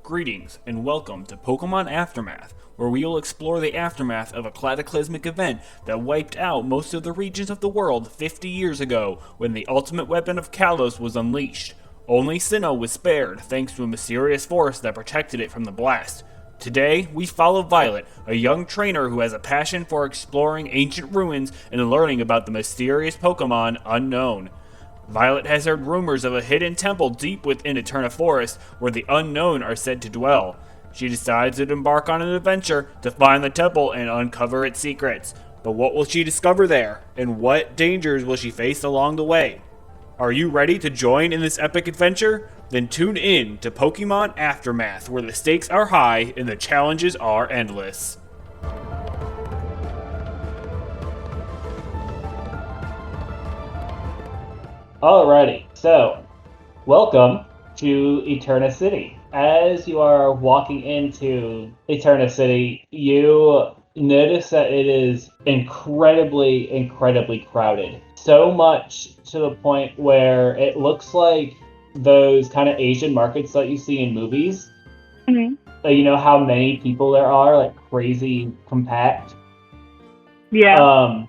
Greetings, and welcome to Pokémon Aftermath, where we will explore the aftermath of a cataclysmic event that wiped out most of the regions of the world 50 years ago when the ultimate weapon of Kalos was unleashed. Only Sinnoh was spared thanks to a mysterious force that protected it from the blast. Today, we follow Violet, a young trainer who has a passion for exploring ancient ruins and learning about the mysterious Pokémon Unown. Violet has heard rumors of a hidden temple deep within Eterna Forest where the Unknown are said to dwell. She decides to embark on an adventure to find the temple and uncover its secrets. But what will she discover there, and what dangers will she face along the way? Are you ready to join in this epic adventure? Then tune in to Pokémon Aftermath, where the stakes are high and the challenges are endless. Alrighty, so welcome to Eterna City. As you are walking into Eterna City, you notice that it is incredibly crowded. So much to the point where it looks like those kind of Asian markets that you see in movies. Mm-hmm. You know how many people there are, like crazy compact? Yeah.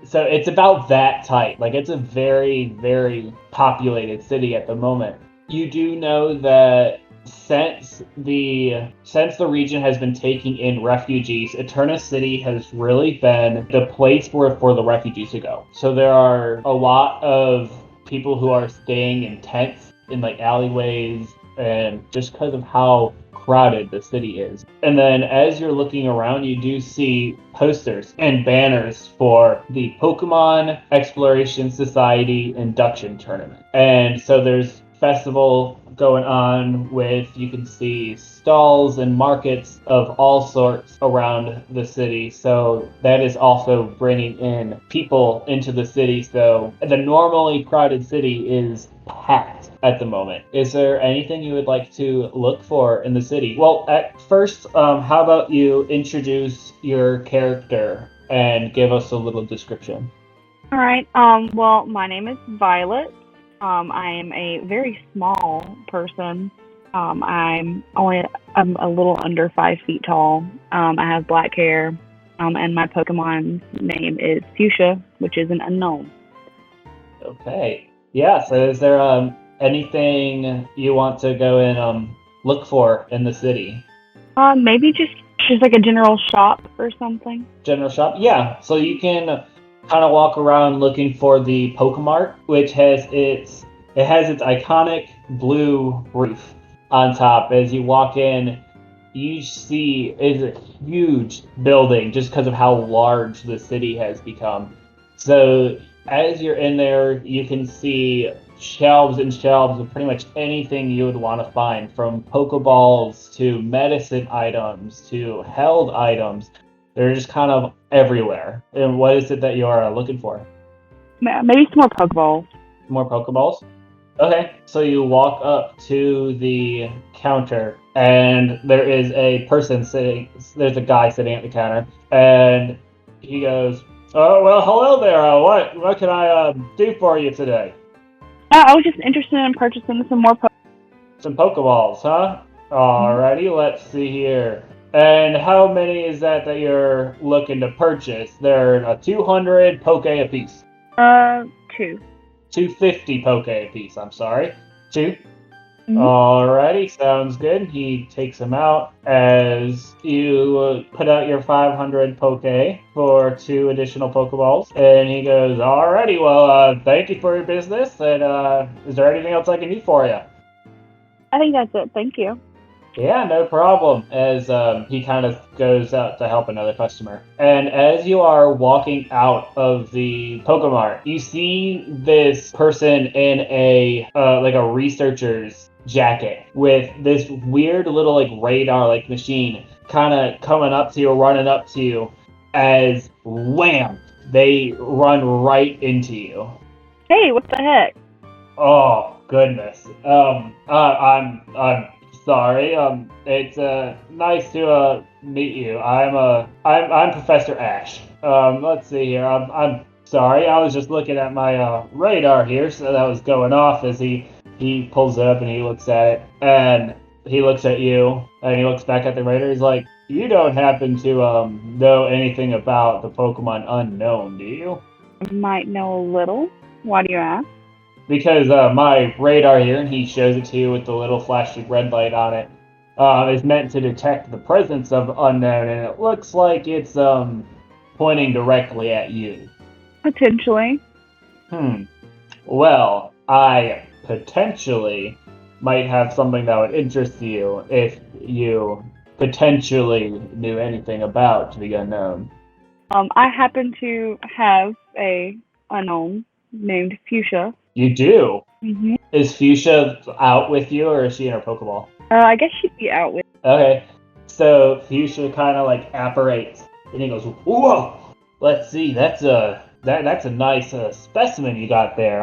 So it's about that type. Like, it's a very populated city at the moment. You do know that since the region has been taking in refugees, Eterna City has really been the place for the refugees to go. So there are a lot of people who are staying in tents in like alleyways, and just because of how crowded the city is. And then as you're looking around, you do see posters and banners for the Pokemon Exploration Society Induction Tournament. And so there's festival going on with, you can see stalls and markets of all sorts around the city. So that is also bringing in people into the city. So the normally crowded city is packed at the moment. Is there anything you would like to look for in the city? Well, at first, how about you introduce your character and give us a little description? All right. Well, my name is Violet. I am a very small person. I'm a little under 5 feet tall. I have black hair. And my Pokemon's name is Fuchsia, which is an unknown. Okay. Yeah, so is there anything you want to go and look for in the city? Maybe just like a general shop or something. General shop? Yeah. So you can kind of walk around looking for the Pokemart, which has its iconic blue roof on top. As you walk in, you see is a huge building just because of how large the city has become. So as you're in there, you can see shelves and shelves of pretty much anything you would want to find, from Pokeballs to medicine items to held items. They're just kind of everywhere. And what is it that you're looking for? Maybe some more Pokeballs. More Pokeballs? Okay, so you walk up to the counter, and there is a person sitting, there's a guy sitting at the counter, and he goes, "Oh, well, hello there. What can I do for you today?" I was just interested in purchasing some more Some Pokeballs, huh? Alrighty, let's see here. And how many is that you're looking to purchase? They're 200 Poke apiece. 2. 250 Poke apiece, I'm sorry. 2? Mm-hmm. Alrighty, sounds good. He takes them out as you put out your 500 Poke for 2 additional Pokeballs. And he goes, "Alrighty, well, thank you for your business. And is there anything else I can do for you?" I think that's it. Thank you. Yeah, no problem, as he kind of goes out to help another customer. And as you are walking out of the Pokemart, you see this person in a researcher's jacket with this weird little like radar machine kind of coming up to you, running up to you, as wham, they run right into you. Hey, what the heck? Oh goodness. I'm sorry. It's nice to meet you. I'm Professor Ash. Let's see here. I'm sorry. I was just looking at my radar here, so that was going off as he pulls it up and he looks at it. And he looks at you, and he looks back at the raider. He's like, you don't happen to know anything about the Pokemon Unknown, do you? I might know a little. Why do you ask? Because my radar here, and he shows it to you with the little flashy red light on it, is meant to detect the presence of Unknown, and it looks like it's pointing directly at you. Potentially. Well, I potentially might have something that would interest you if you potentially knew anything about the Unknown. I happen to have a unknown named Fuchsia. You do? Mm-hmm. Is Fuchsia out with you, or is she in her Pokeball? I guess she'd be out with. Okay. So Fuchsia kind of like apparates, and he goes, "Whoa! Let's see. That's a nice specimen you got there.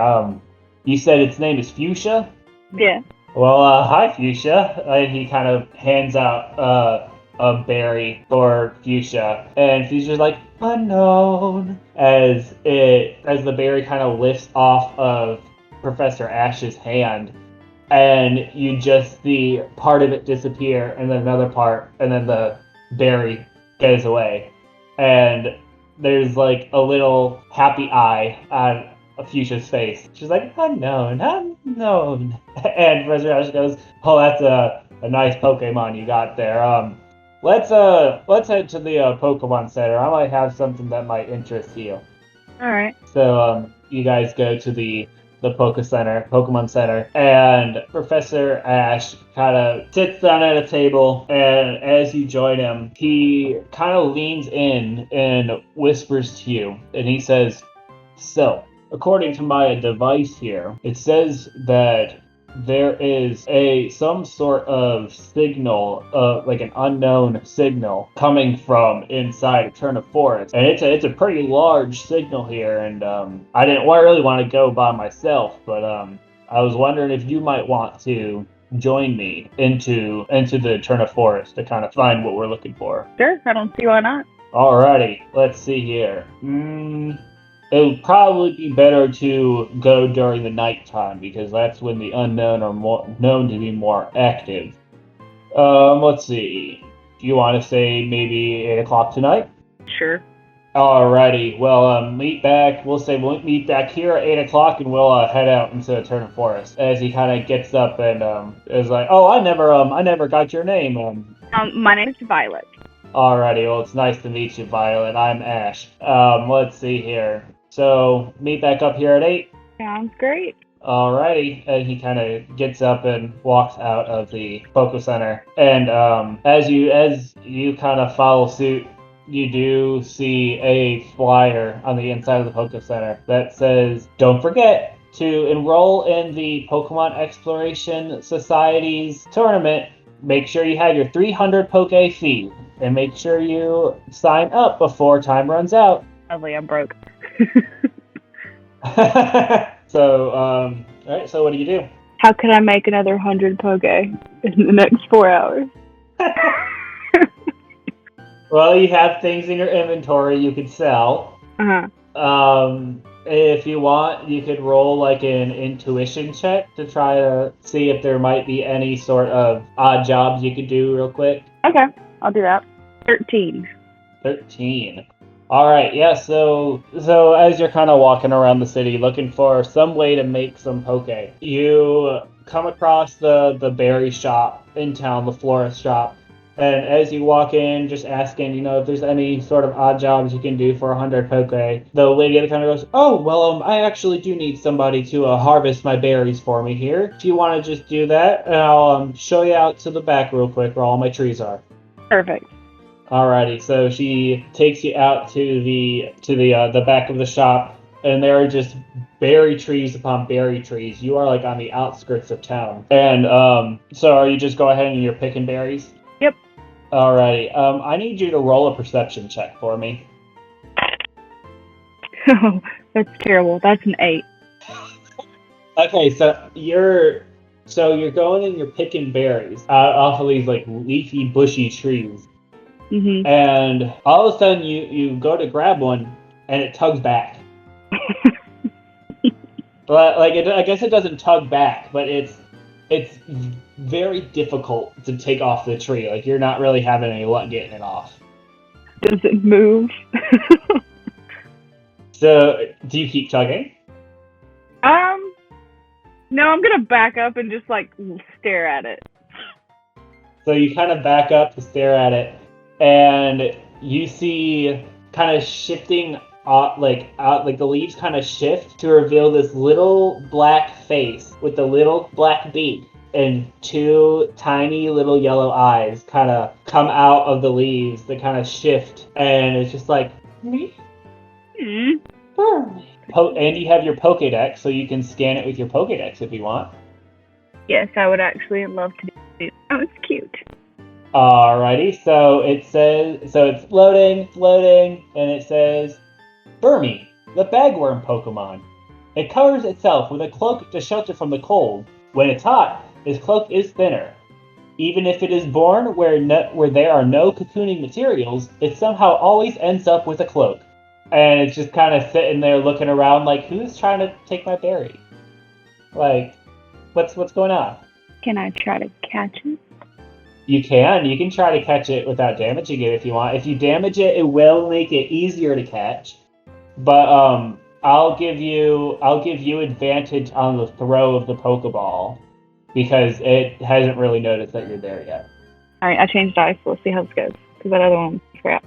You said its name is Fuchsia? Yeah. Well, hi Fuchsia." And he kind of hands out a berry for Fuchsia, and Fuchsia's like, "Unknown," as the berry kind of lifts off of Professor Ash's hand, and you just see part of it disappear, and then another part, and then the berry goes away, and there's like a little happy eye on Fuchsia's face. She's like, "Unknown, unknown," and Professor Ash goes, "Oh, that's a nice Pokemon you got there. Let's head to the Pokemon Center. I might have something that might interest you." All right. So you guys go to the Pokemon Center, and Professor Ash kind of sits down at a table, and as you join him, he kind of leans in and whispers to you, and he says, "So, according to my device here, it says that there is some sort of signal, like an unknown signal, coming from inside Eterna Forest, and it's a pretty large signal here. And I didn't really want to go by myself, but I was wondering if you might want to join me into the Eterna Forest to kind of find what we're looking for." Sure. I don't see why not. Alrighty, let's see here. It would probably be better to go during the nighttime, because that's when the Unknown are more known to be more active. Let's see. Do you want to say maybe 8 o'clock tonight? Sure. Alrighty. Well, we'll meet back here at 8 o'clock, and we'll head out into Eterna Forest. As he kind of gets up and is like, "Oh, I never got your name." My name is Violet. Alrighty. Well, it's nice to meet you, Violet. I'm Ash. Let's see here. So, meet back up here at 8? Sounds great. Alrighty. And he kind of gets up and walks out of the Poké Center. And as you kind of follow suit, you do see a flyer on the inside of the Poké Center that says, "Don't forget to enroll in the Pokemon Exploration Society's tournament. Make sure you have your 300 Poké fee, and make sure you sign up before time runs out." Lovely, I'm broke. So, alright, so what do you do? How can I make another 100 Poke in the next 4 hours? Well, you have things in your inventory you could sell. Uh-huh. If you want, you could roll like an intuition check to try to see if there might be any sort of odd jobs you could do real quick. Okay, I'll do that. 13. 13. Alright, yeah, so as you're kind of walking around the city looking for some way to make some poke, you come across the berry shop in town, the florist shop, and as you walk in, just asking, if there's any sort of odd jobs you can do for 100 poke, the lady at the counter goes, "Oh, well, I actually do need somebody to harvest my berries for me here. If you want to just do that, and I'll show you out to the back real quick where all my trees are." Perfect. Alrighty, so she takes you out to the back of the shop, and there are just berry trees upon berry trees. You are like on the outskirts of town. And so are you just go ahead and you're picking berries? Yep. Alrighty. I need you to roll a perception check for me. Oh, that's terrible. That's an 8. Okay, so you're going and you're picking berries off of these like leafy, bushy trees. Mm-hmm. And all of a sudden you go to grab one and it tugs back. But I guess it doesn't tug back, but it it's very difficult to take off the tree. Like, you're not really having any luck getting it off. Does it move? So, do you keep tugging? No, I'm gonna back up and just like stare at it. So you kind of back up to stare at it, and you see kind of shifting, like the leaves kind of shift to reveal this little black face with a little black beak and two tiny little yellow eyes kind of come out of the leaves that kind of shift, and it's just like me. And you have your Pokédex, so you can scan it with your Pokédex if you want. Yes, I would actually love to do. Oh, it's cute. Alrighty, so it says, so it's loading, and it says, Burmy, the bagworm Pokemon. It covers itself with a cloak to shelter from the cold. When it's hot, its cloak is thinner. Even if it is born where there are no cocooning materials, it somehow always ends up with a cloak. And it's just kind of sitting there looking around like, who's trying to take my berry? Like, what's going on? Can I try to catch it? You can try to catch it without damaging it if you want. If you damage it, it will make it easier to catch. But I'll give you advantage on the throw of the Pokeball because it hasn't really noticed that you're there yet. All right, I changed dice. So let's see how this goes because that other one crap.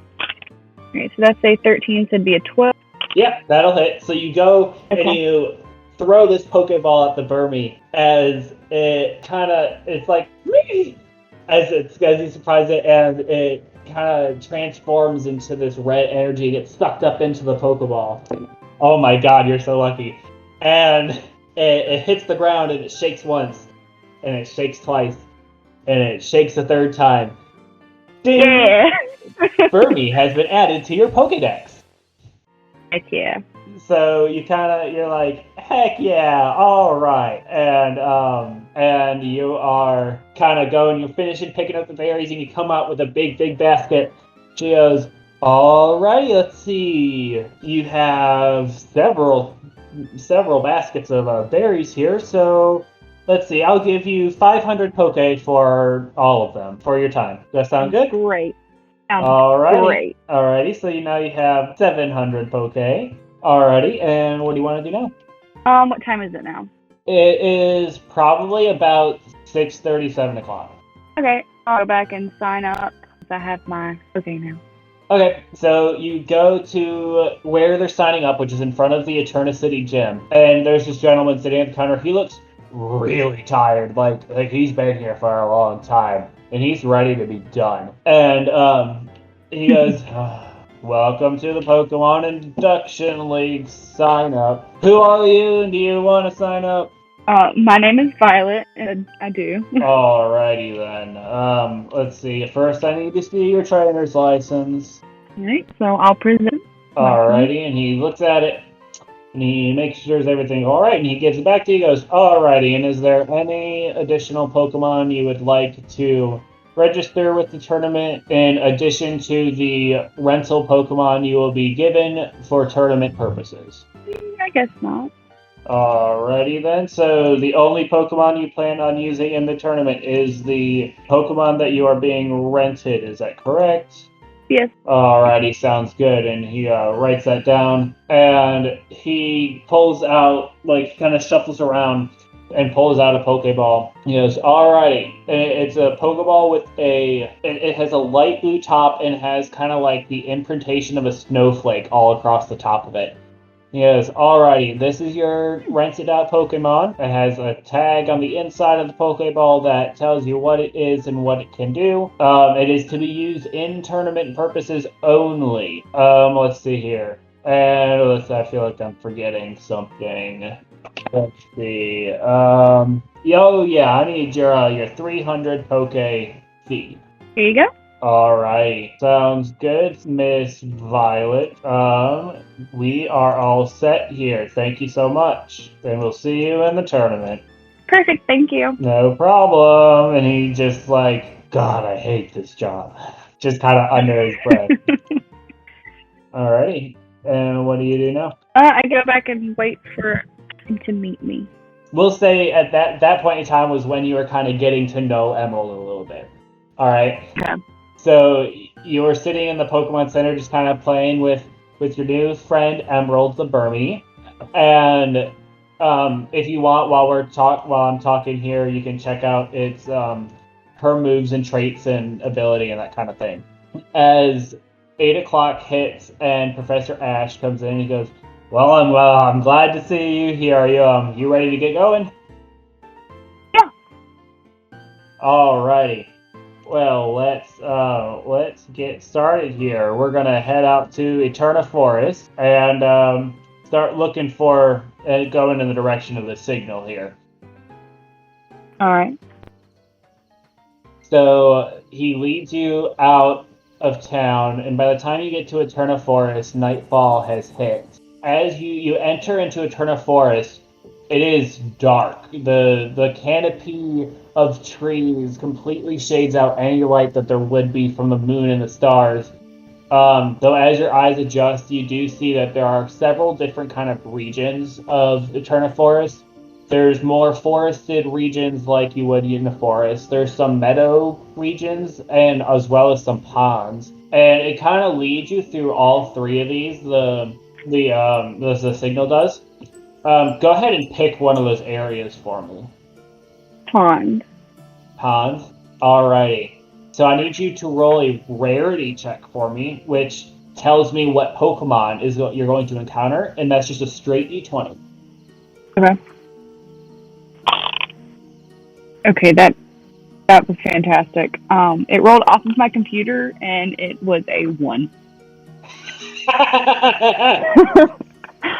All right, so that's a 13, so it'd be a 12. Yep, that'll hit. So you go and you throw this Pokeball at the Burmy as it's like as you surprise it, and it kind of transforms into this red energy, gets sucked up into the Pokeball. Oh my god, you're so lucky. And it hits the ground and it shakes once, and it shakes twice, and it shakes a third time. Ding! Yeah! Burmy has been added to your Pokédex. Heck yeah. So you're like, heck yeah, all right, and you are kind of going, you're finishing picking up the berries, and you come out with a big basket. She goes, all right, let's see, you have several baskets of berries here, so let's see, I'll give you 500 Poke for all of them for your time. Does that sound good? Great. Great. Alrighty, so now you have 700 Poke. Alrighty, and what do you want to do now? What time is it now? It is probably about 6:30, 7 o'clock. Okay, I'll go back and sign up. I have my now. Okay, so you go to where they're signing up, which is in front of the Eterna City Gym, and there's this gentleman sitting at the counter. He looks really tired, like he's been here for a long time, and he's ready to be done. And he goes, welcome to the Pokemon Induction League sign up. Who are you, and do you want to sign up? My name is Violet, and I do. Alrighty then. Let's see. First, I need to see your trainer's license. Alright, so I'll present. Alrighty, and he looks at it, and he makes sure everything's alright, and he gives it back to you. He goes, alrighty, and is there any additional Pokemon you would like to register with the tournament in addition to the rental Pokemon you will be given for tournament purposes? I guess not. Alrighty then, so the only Pokemon you plan on using in the tournament is the Pokemon that you are being rented, is that correct? Yes. Alrighty, sounds good, and he writes that down, and he pulls out, kind of shuffles around, and pulls out a Pokeball. He goes, alrighty, it's a Pokeball with it has a light blue top, and has kind of like the imprintation of a snowflake all across the top of it. He goes, alrighty, this is your rented out Pokemon. It has a tag on the inside of the Pokeball that tells you what it is and what it can do. It is to be used in tournament purposes only. Let's see here. And I feel like I'm forgetting something. Let's see. I need your 300 Poke fee. Here you go. Alright, sounds good, Miss Violet. We are all set here. Thank you so much. And we'll see you in the tournament. Perfect, thank you. No problem. And he just God, I hate this job. Just kind of under his breath. Alrighty. And what do you do now? I go back and wait for him to meet me. we'll say at that point in time was when you were kind of getting to know Emerald a little bit. All right. Okay. So you were sitting in the Pokemon Center, just kind of playing with your new friend Emerald the Burmy, and if you want, while I'm talking here, you can check out its her moves and traits and ability and that kind of thing. As 8 o'clock hits and Professor Ash comes in, he goes, "Well, I'm glad to see you here. Are you ready to get going?" Yeah. Alrighty. Well, let's get started here. We're gonna head out to Eterna Forest and start looking for going in the direction of the signal here. All right. So he leads you out of town, and by the time you get to Eterna Forest, nightfall has hit. As you enter into Eterna Forest, it is dark. The canopy of trees completely shades out any light that there would be from the moon and the stars. Though as your eyes adjust, you do see that there are several different kind of regions of Eterna Forest. There's more forested regions like you would in the forest. There's some meadow regions and as well as some ponds. And it kind of leads you through all three of these. The signal does. Go ahead and pick one of those areas for me. Pond. Ponds. Alrighty. So I need you to roll a rarity check for me, which tells me what Pokemon is what you're going to encounter, and that's just a straight D20. Okay. Okay, that was fantastic. It rolled off of my computer, and it was a 1.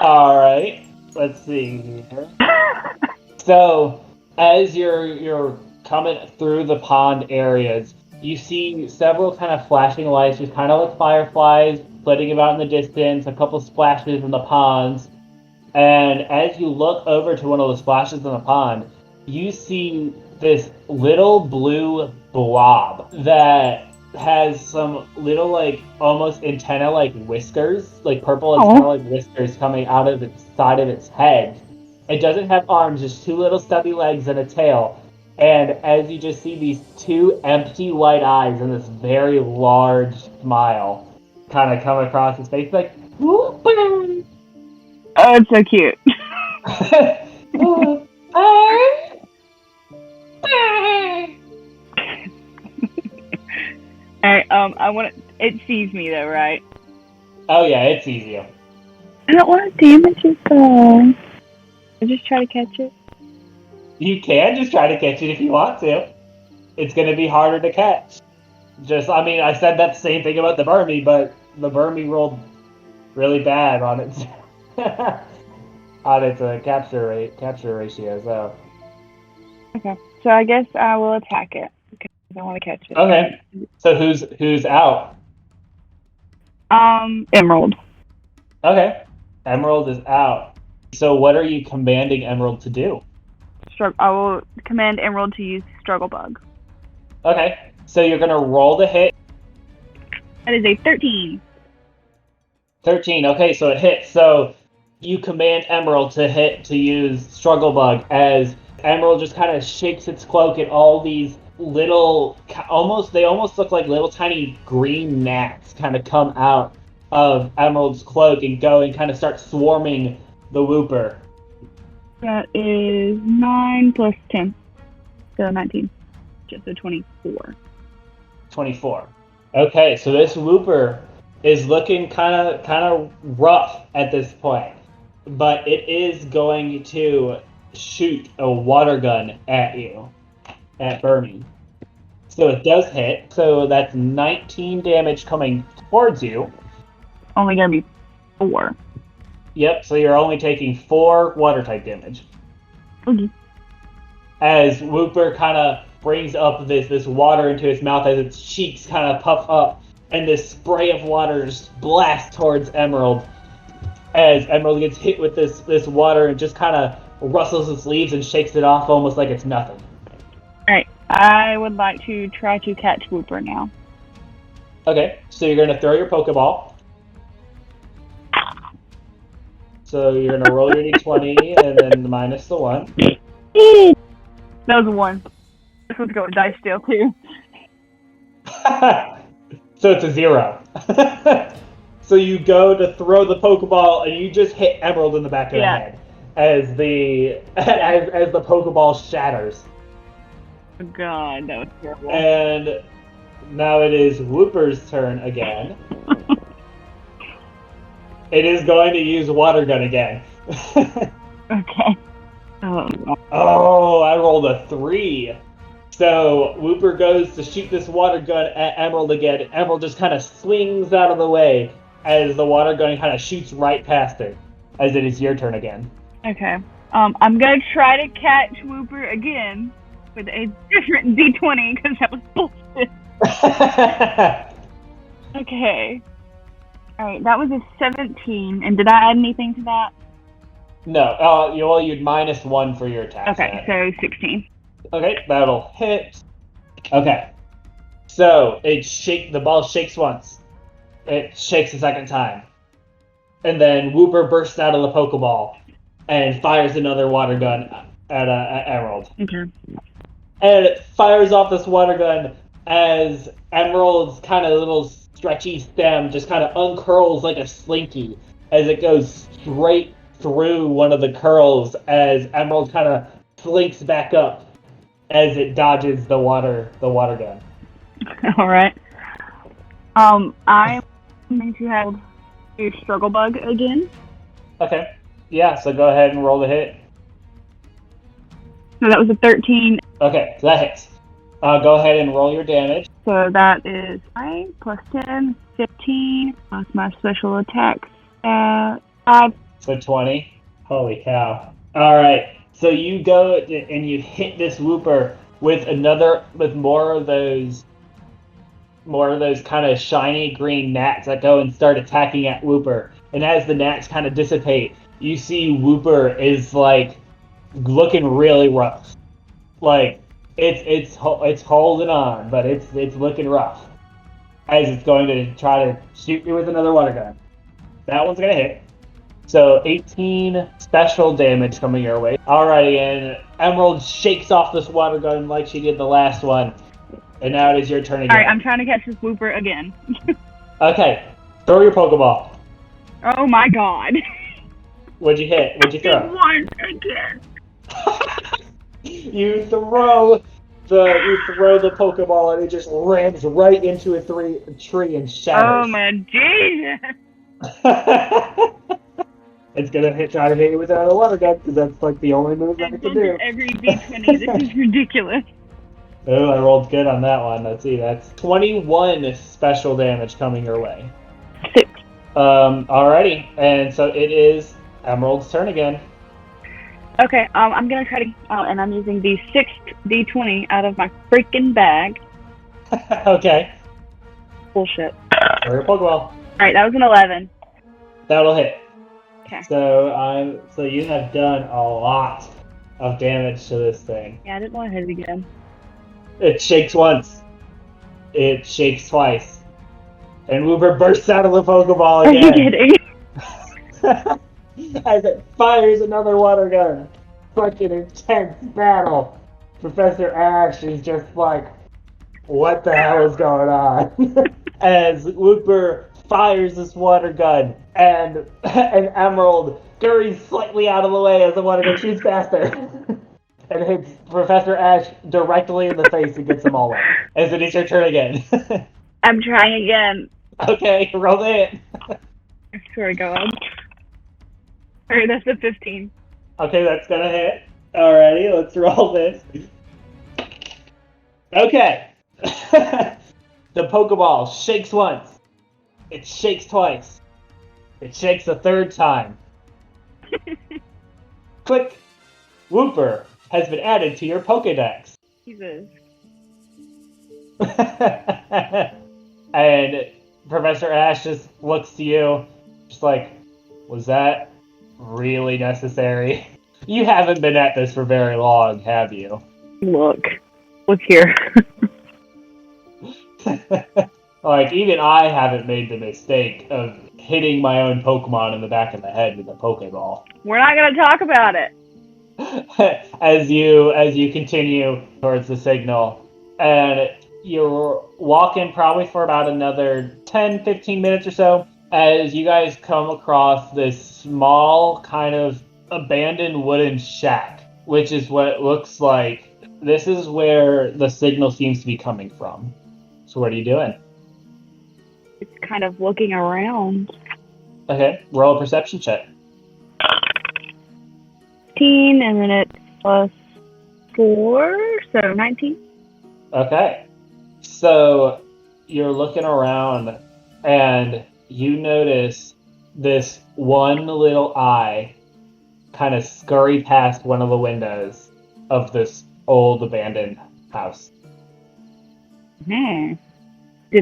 All right, let's see here. So, as you're coming through the pond areas, you see several kind of flashing lights, just kind of like fireflies, flitting about in the distance. A couple splashes in the ponds, and as you look over to one of the splashes in the pond, you see this little blue blob that has some little, like, almost antenna-like whiskers, like purple antenna-like whiskers coming out of its side of its head. It doesn't have arms, just 2 little stubby legs and a tail. And as you just see these 2 empty white eyes and this very large smile kind of come across his face, like, oh, it's so cute. Alright, I want it sees me though, right? Oh yeah, it sees you. I don't want to damage it though. I just try to catch it. You can just try to catch it if you want to. It's going to be harder to catch. I said that same thing about the Burmy, but the Burmy rolled really bad on its on its capture ratio. So. Okay, so I guess I will attack it because I want to catch it. Okay, so who's out? Emerald. Okay, Emerald is out. So what are you commanding Emerald to do? I will command Emerald to use Struggle Bug. Okay, so you're gonna roll the hit. That is a 13. 13. Okay, so it hits. So you command Emerald to use Struggle Bug as Emerald just kind of shakes its cloak, and all these little, they almost look like little tiny green gnats kind of come out of Emerald's cloak and go and kind of start swarming the Wooper. That is 9 plus 10. So 19. Just a 24. 24. Okay, so this Wooper is looking kind of rough at this point, but it is going to shoot a water gun at you, at Burmy. So it does hit, so that's 19 damage coming towards you. Only gonna be 4. Yep, so you're only taking 4 water type damage. Okay. As Wooper kind of brings up this water into his mouth as its cheeks kind of puff up, and this spray of water just blasts towards Emerald. As Emerald gets hit with this water and just kind of rustles its leaves and shakes it off almost like it's nothing. Alright, I would like to try to catch Wooper now. Okay, so you're going to throw your Pokeball. So you're going to roll your d20 and then minus the 1. That was a 1. This one's going dice steel too. So it's a 0. So you go to throw the Pokeball and you just hit Emerald in the back of the head as the Pokeball shatters. Oh god, that was terrible. And now it is Whooper's turn again. It is going to use Water Gun again. Okay. Oh, I rolled a 3. So Whooper goes to shoot this Water Gun at Emerald again. Emerald just kind of swings out of the way as the Water Gun kind of shoots right past it. As it is your turn again. Okay. I'm gonna try to catch Whooper again with a different D20 because that was bullshit. Okay. Alright, that was a 17. And did I add anything to that? No. You'd -1 for your attack. Okay, so 16. Okay, that'll hit. Okay. So the ball shakes once. It shakes a second time. And then Whooper bursts out of the Pokeball and fires another Water Gun at Emerald. Okay. And it fires off this Water Gun as Emerald's kind of little stretchy stem just kind of uncurls like a slinky as it goes straight through one of the curls as Emerald kind of slinks back up as it dodges the water gun. All right. I'm going to have a struggle bug again. Okay. Yeah, so go ahead and roll the hit. So that was a 13. Okay, so that hits. Go ahead and roll your damage. So that is 9 plus 10, 15, plus my special attacks at 5. So 20. Holy cow. Alright, so you go and you hit this Whooper with more of those kind of shiny green gnats that go and start attacking at Whooper. And as the gnats kind of dissipate, you see Whooper is like looking really rough. Like it's holding on, but it's looking rough. As it's going to try to shoot you with another Water Gun. That one's gonna hit. So 18 special damage coming your way. Alrighty, and Emerald shakes off this Water Gun like she did the last one. And now it is your turn again. Alright, I'm trying to catch this Whooper again. Okay, throw your Pokeball. Oh my god. What'd you hit? What'd you throw? Once again. You throw the Pokeball and it just rams right into a tree and shatters. Oh my Jesus. It's gonna try to hit you with another Water Gun because that's like the only move that it can do. Every D20, this is ridiculous. Oh, I rolled good on that one. Let's see, that's 21 special damage coming your way. 6. Alrighty, and so it is Emerald's turn again. Okay, I'm gonna try to, and I'm using the 6th D20 out of my freaking bag. Okay. Bullshit. Throw your Pokeball. Alright, that was an 11. That'll hit. Okay. So you have done a lot of damage to this thing. Yeah, I didn't want to hit it again. It shakes once. It shakes twice. And Whooper bursts out of the Pokeball again. Are you kidding? As it fires another Water Gun. Fucking intense battle. Professor Ash is just like, what the hell is going on? As Whooper fires this Water Gun, and Emerald scurries slightly out of the way as the Water Gun shoots faster. And hits Professor Ash directly in the face and gets them all wet. As it is your turn again. I'm trying again. Okay, roll it. I swear to God. Alright, that's the 15. Okay, that's gonna hit. Alrighty, let's roll this. Okay. The Pokeball shakes once. It shakes twice. It shakes a third time. Click. Whooper has been added to your Pokedex. Jesus. And Professor Ash just looks to you, just like, was that really necessary? You haven't been at this for very long, have you? Look here. Like, even I haven't made the mistake of hitting my own Pokemon in the back of the head with a Pokeball. We're not gonna talk about it. as you continue towards the signal, and you're walking probably for about another 10-15 minutes or so as you guys come across this small kind of abandoned wooden shack, which is what it looks like. This is where the signal seems to be coming from. So what are you doing? It's kind of looking around. Okay, roll a perception check. 15, and then it's plus 4, so 19. Okay. So you're looking around and you notice this one little eye kind of scurry past one of the windows of this old abandoned house. Did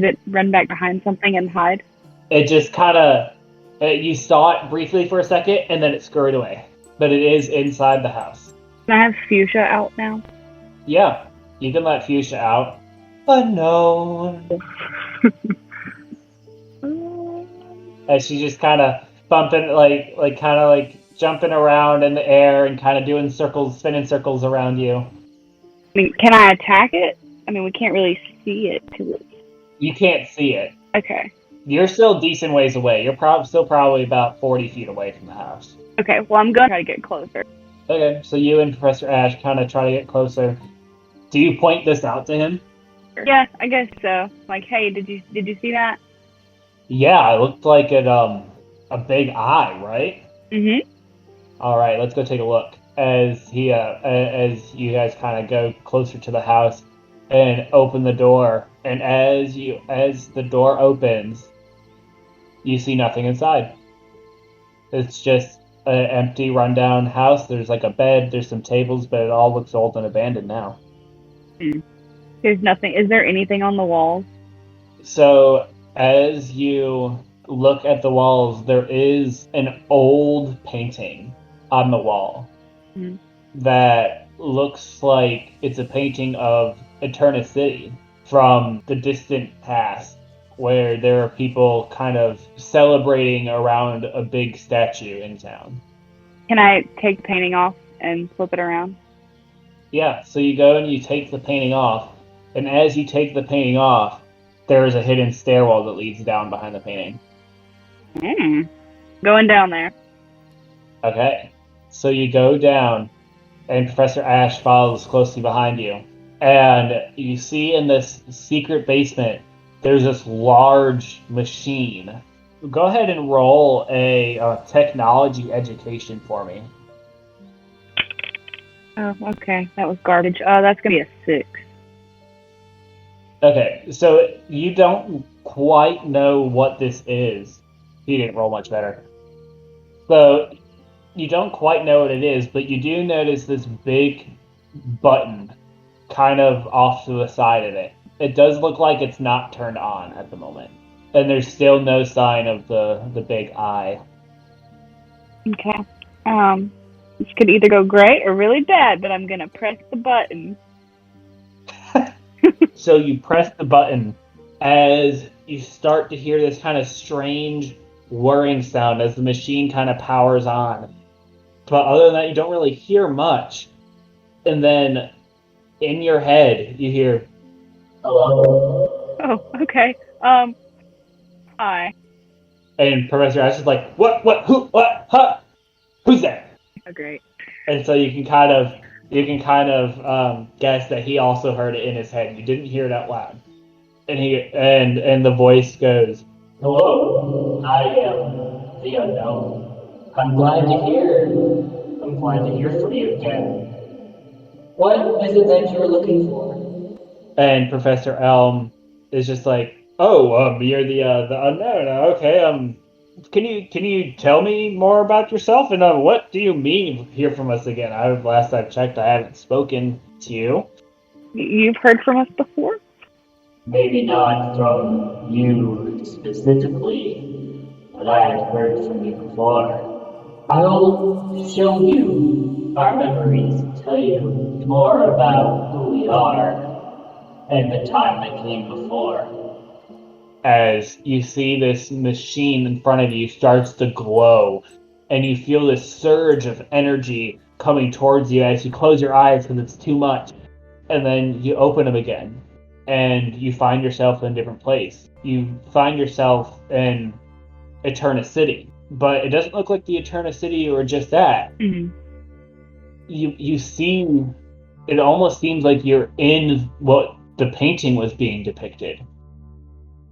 it run back behind something and hide? It just kind of, you saw it briefly for a second and then it scurried away. But it is inside the house. Can I have Fuchsia out now? Yeah, you can let Fuchsia out. Unknown. As she just kind of bumping, kind of like jumping around in the air and kind of doing circles, spinning circles around you. I mean, can I attack it? I mean, we can't really see it because it's... You can't see it. Okay. You're still decent ways away. You're still probably about 40 feet away from the house. Okay, well, I'm going to try to get closer. Okay, so you and Professor Ash kind of try to get closer. Do you point this out to him? Yeah, I guess so. Like, hey, did you see that? Yeah, it looked like a big eye, right? Mm-hmm. All right, let's go take a look. As you guys kind of go closer to the house and open the door, and as the door opens, you see nothing inside. It's just an empty, rundown house. There's like a bed, there's some tables, but it all looks old and abandoned now. There's nothing. Is there anything on the walls? So, as you look at the walls, there is an old painting on the wall that looks like it's a painting of Eterna City from the distant past, where there are people kind of celebrating around a big statue in town. Can I take the painting off and flip it around? Yeah, so you go and you take the painting off, and as you take the painting off, there is a hidden stairwell that leads down behind the painting. Going down there. Okay, so you go down, and Professor Ash follows closely behind you, and you see in this secret basement, there's this large machine. Go ahead and roll a technology education for me. Oh, okay. That was garbage. That's going to be a 6. Okay, so you don't quite know what this is. You didn't roll much better. So you don't quite know what it is, but you do notice this big button kind of off to the side of it. It does look like it's not turned on at the moment. And there's still no sign of the big eye. Okay. This could either go great or really bad, but I'm going to press the button. So you press the button as you start to hear this kind of strange whirring sound as the machine kind of powers on. But other than that, you don't really hear much. And then in your head, you hear, "Hello." Oh, okay. Hi. And Professor Ash is like, what, who, what, huh? Who's there? Oh, great. And so you can kind of guess that he also heard it in his head. You didn't hear it out loud. And the voice goes, "Hello, I am the Unown. I'm glad to hear from you again. What is it that you're looking for?" And Professor Elm is just like, "Oh, you're the Unown. Okay. Can you tell me more about yourself? And what do you mean hear from us again? Last I've checked, I haven't spoken to you." You've heard from us before? Maybe not from you specifically, but I have heard from you before. I'll show you our memories, tell you more about who we are and the time that came before. As you see this machine in front of you starts to glow, and you feel this surge of energy coming towards you as you close your eyes because it's too much, and then you open them again, and you find yourself in a different place. You find yourself in Eterna City, but it doesn't look like the Eterna City you were just at. Mm-hmm. You see, it almost seems like you're in what the painting was being depicted.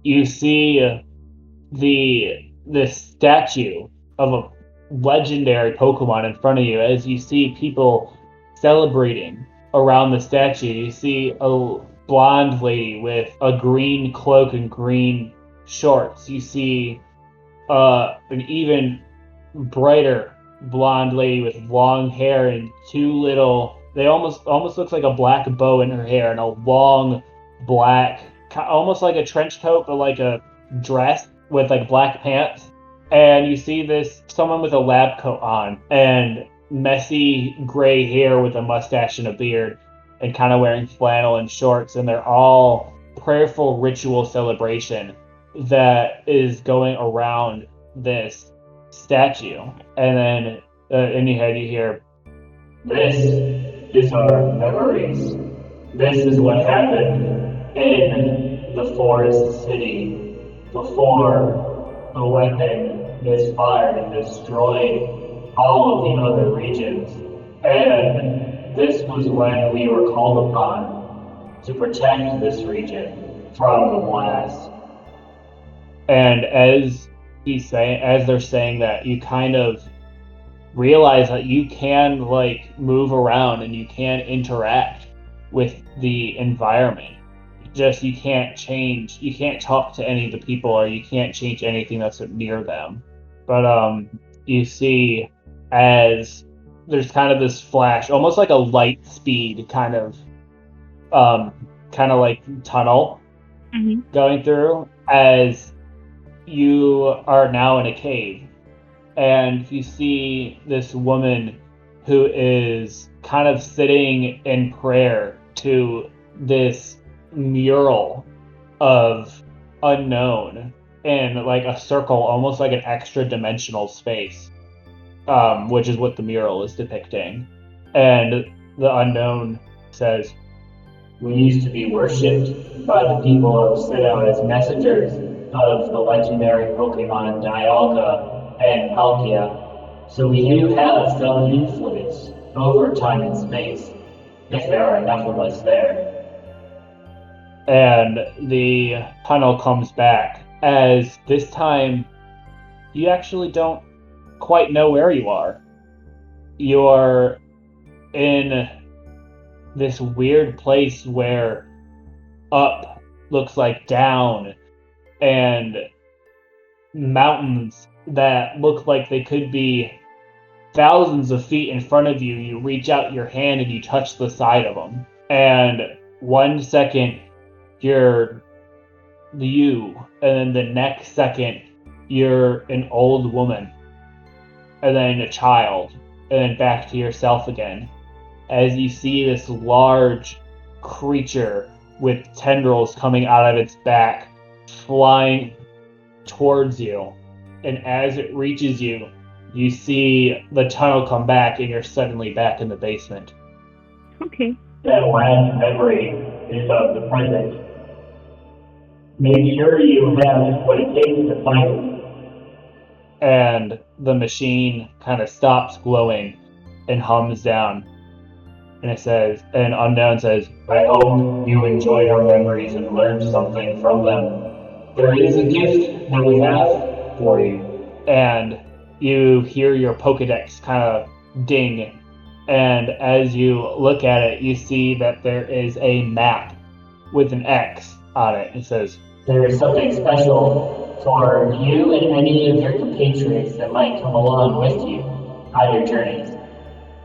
You see the statue of a legendary Pokemon in front of you as you see people celebrating around the statue. You see a blonde lady with a green cloak and green shorts. You see an even brighter blonde lady with long hair and two little, they almost looks like a black bow in her hair and a long black, almost like a trench coat but like a dress with like black pants. And you see this someone with a lab coat on and messy gray hair with a mustache and a beard and kind of wearing flannel and shorts, and they're all prayerful ritual celebration that is going around this statue. And then in your head you hear, This is our memories. This is what happened in the forest city before the weapon misfired and destroyed all of the other regions. And this was when we were called upon to protect this region from the blast. and as they're saying that, you kind of realize that you can like move around and you can interact with the environment. Just you can't talk to any of the people, or you can't change anything that's near them. But you see as there's kind of this flash, almost like a light speed kind of like tunnel going through, as you are now in a cave. And you see this woman who is kind of sitting in prayer to this mural of Unown in like a circle, almost like an extra dimensional space, which is what the mural is depicting. And the Unown says, We used to be worshipped by the people of Unown as messengers of the legendary Pokémon Dialga and Palkia, so we do have some influence over time and space, if there are enough of us there. and the tunnel comes back, as this time you actually don't quite know where you are. You're in this weird place where up looks like down, and mountains that look like they could be thousands of feet in front of you. You reach out your hand and you touch the side of them, and 1 second you're you, and then the next second you're an old woman, and then a child, and then back to yourself again, as you see this large creature with tendrils coming out of its back flying towards you. And as it reaches you, you see the tunnel come back, and you're suddenly back in the basement. Okay. That last memory is of the present. Make sure you have what it takes to find it. And the machine kind of stops glowing and hums down. And it says, and Unown says, I hope you enjoyed our memories and learned something from them. There is a gift that we have for you. and you hear your Pokedex kind of ding. And as you look at it, you see that there is a map with an X on it. It says, There is something special for you and any of your compatriots that might come along with you on your journeys.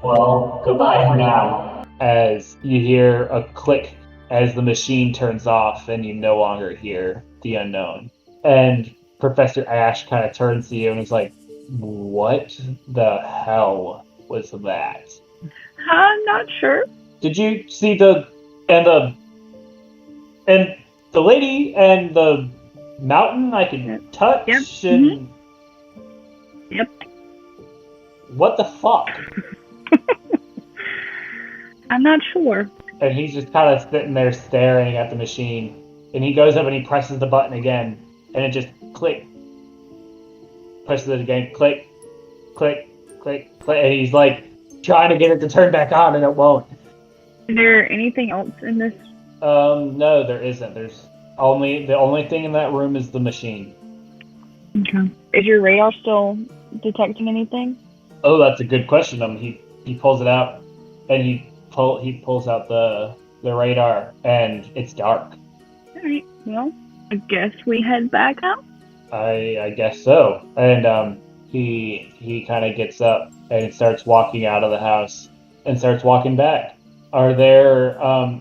Well, goodbye for now. as you hear a click as the machine turns off and you no longer hear the Unown. And Professor Ash kind of turns to you and is like, what the hell was that? I'm not sure. Did you see the lady and the mountain I could touch? Yep. And Yep. What the fuck? I'm not sure. And he's just kind of sitting there staring at the machine. And he goes up and he presses the button again. And it just click. Presses it again. Click. Click. Click. Click. And he's like trying to get it to turn back on and it won't. Is there anything else in this? No, there isn't. The only thing in that room is the machine. Okay. Is your radar still detecting anything? Oh, that's a good question. He pulls it out and he pulls out the radar and it's dark. Alright, well, I guess we head back out. I guess so. And he kind of gets up and starts walking out of the house and starts walking back. Are there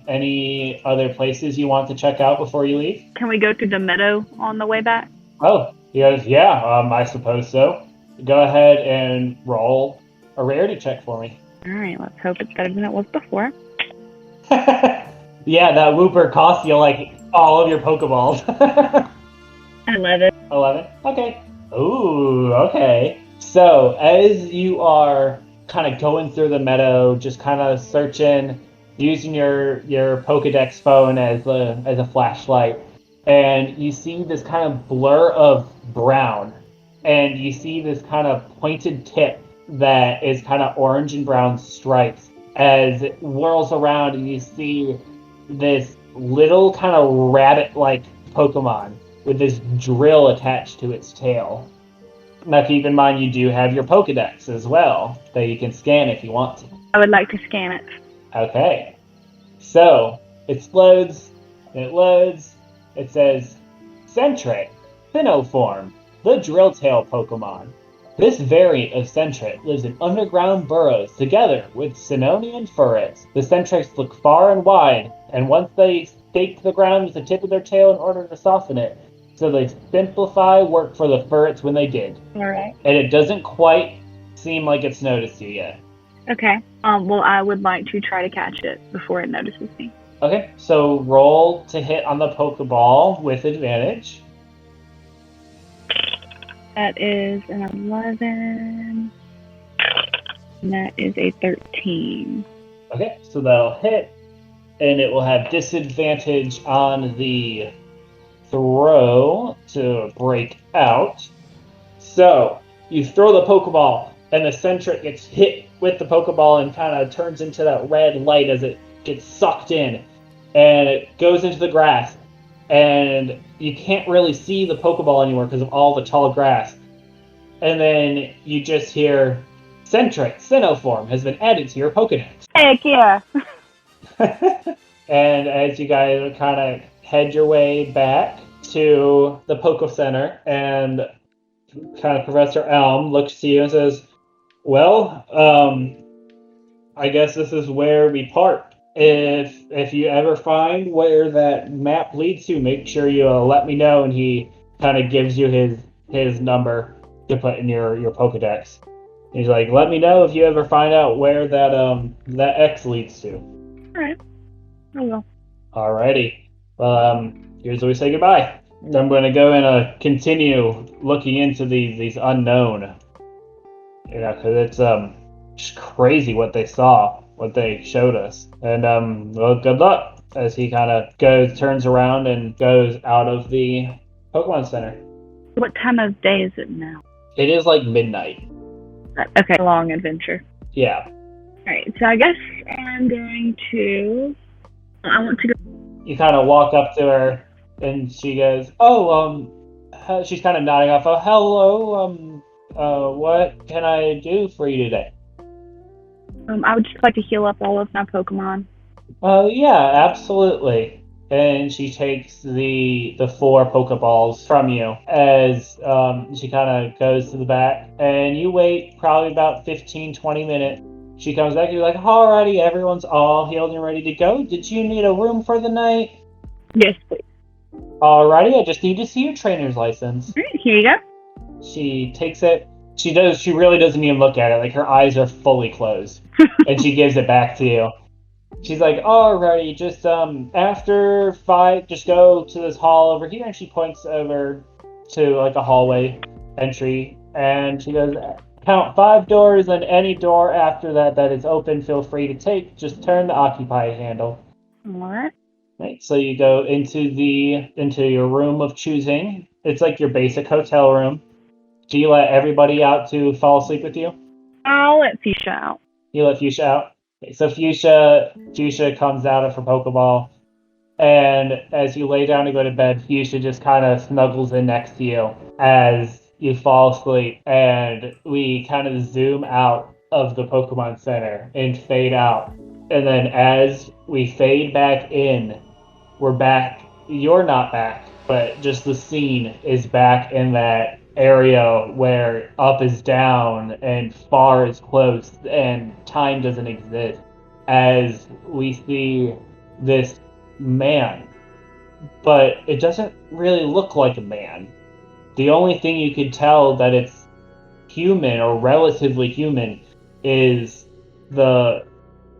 any other places you want to check out before you leave? Can we go to the meadow on the way back? Oh, he goes, yeah, I suppose so. Go ahead and roll a rarity check for me. Alright, let's hope it's better than it was before. Yeah, that Whooper cost you like all of your Pokeballs. 11. 11? Okay. Ooh, okay. So, as you are kind of going through the meadow, just kind of searching, using your Pokedex phone as a flashlight, and you see this kind of blur of brown, and you see this kind of pointed tip that is kind of orange and brown stripes as it whirls around, and you see this little kind of rabbit-like Pokemon with this drill attached to its tail. Now keep in mind you do have your Pokedex as well that you can scan if you want to. I would like to scan it. Okay. So, it loads, it says, Sentret, Finnoform, the Drilltail Pokemon. This variant of Sentret lives in underground burrows together with Sinoni and Furrets. The Sentrets look far and wide, and once they stake the ground with the tip of their tail in order to soften it, so they simplify work for the Furrets when they dig. Alright. And it doesn't quite seem like it's noticed you yet. Okay. Well, I would like to try to catch it before it notices me. Okay, so roll to hit on the Pokeball with advantage. That is an 11. And that is a 13. Okay, so that'll hit, and it will have disadvantage on the throw to break out. So, you throw the Pokeball, and the Sentret gets hit with the Pokeball and kind of turns into that red light as it gets sucked in, and it goes into the grass, and you can't really see the Pokeball anymore because of all the tall grass. And then you just hear, Sentret Sinnoform has been added to your Pokedex. Heck yeah! And as you guys kind of head your way back to the Poke Center, and kind of Professor Elm looks to you and says, well, I guess this is where we part. If you ever find where that map leads to, make sure you let me know. And he kind of gives you his number to put in your Pokedex. He's like, let me know if you ever find out where that X leads to. Alright. I will. Alrighty. Well, here's where we say goodbye. I'm going to go and continue looking into these unknown. You know, because it's just crazy what they saw, what they showed us. And well, good luck as he kind of turns around and goes out of the Pokemon Center. What time of day is it now? It is like midnight. Okay, long adventure. Yeah. Alright, so I guess I'm going to... I want to go... You kind of walk up to her, and she goes, "Oh, she's kind of nodding off. Oh, hello. What can I do for you today?" I would just like to heal up all of my Pokemon. Yeah, absolutely. And she takes the 4 Pokeballs from you as she kind of goes to the back, and you wait probably about 15-20 minutes. She comes back and you're like, alrighty, everyone's all healed and ready to go. Did you need a room for the night? Yes, please. Alrighty, I just need to see your trainer's license. Alright, here you go. She takes it. She really doesn't even look at it. Like, her eyes are fully closed. And she gives it back to you. She's like, alrighty, just after 5, just go to this hall over here. And she points over to like a hallway entry. And she goes, count 5 doors, and any door after that is open, feel free to take. Just turn the occupy handle. Alright. Right, so you go into your room of choosing. It's like your basic hotel room. Do you let everybody out to fall asleep with you? I'll let Fuchsia out. You let Fuchsia out? Okay, so Fuchsia comes out of her Pokeball, and as you lay down to go to bed, Fuchsia just kind of snuggles in next to you as you fall asleep, and we kind of zoom out of the Pokemon Center and fade out. And then as we fade back in, we're back. You're not back, but just the scene is back in that area where up is down and far is close and time doesn't exist. As we see this man, but it doesn't really look like a man. The only thing you could tell that it's human or relatively human is the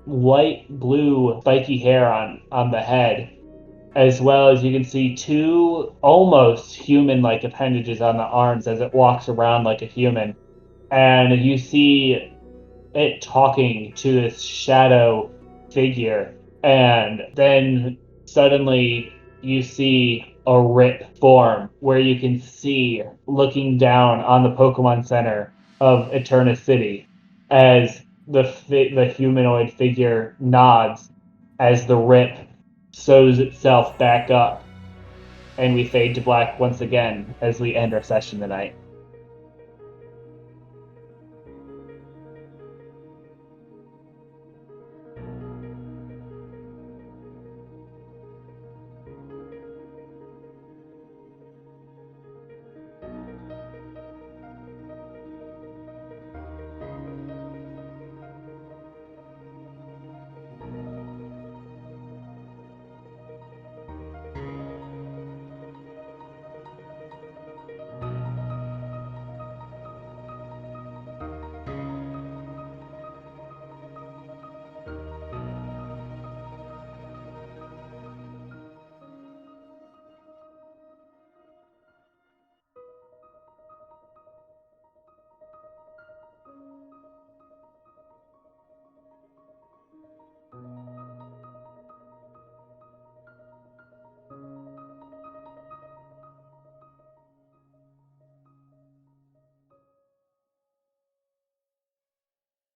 light blue spiky hair on the head, as well as you can see 2 almost human-like appendages on the arms as it walks around like a human. And you see it talking to this shadow figure, and then suddenly you see a rip form where you can see looking down on the Pokemon Center of Eterna City as the humanoid figure nods as the rip sews itself back up, and we fade to black once again as we end our session tonight.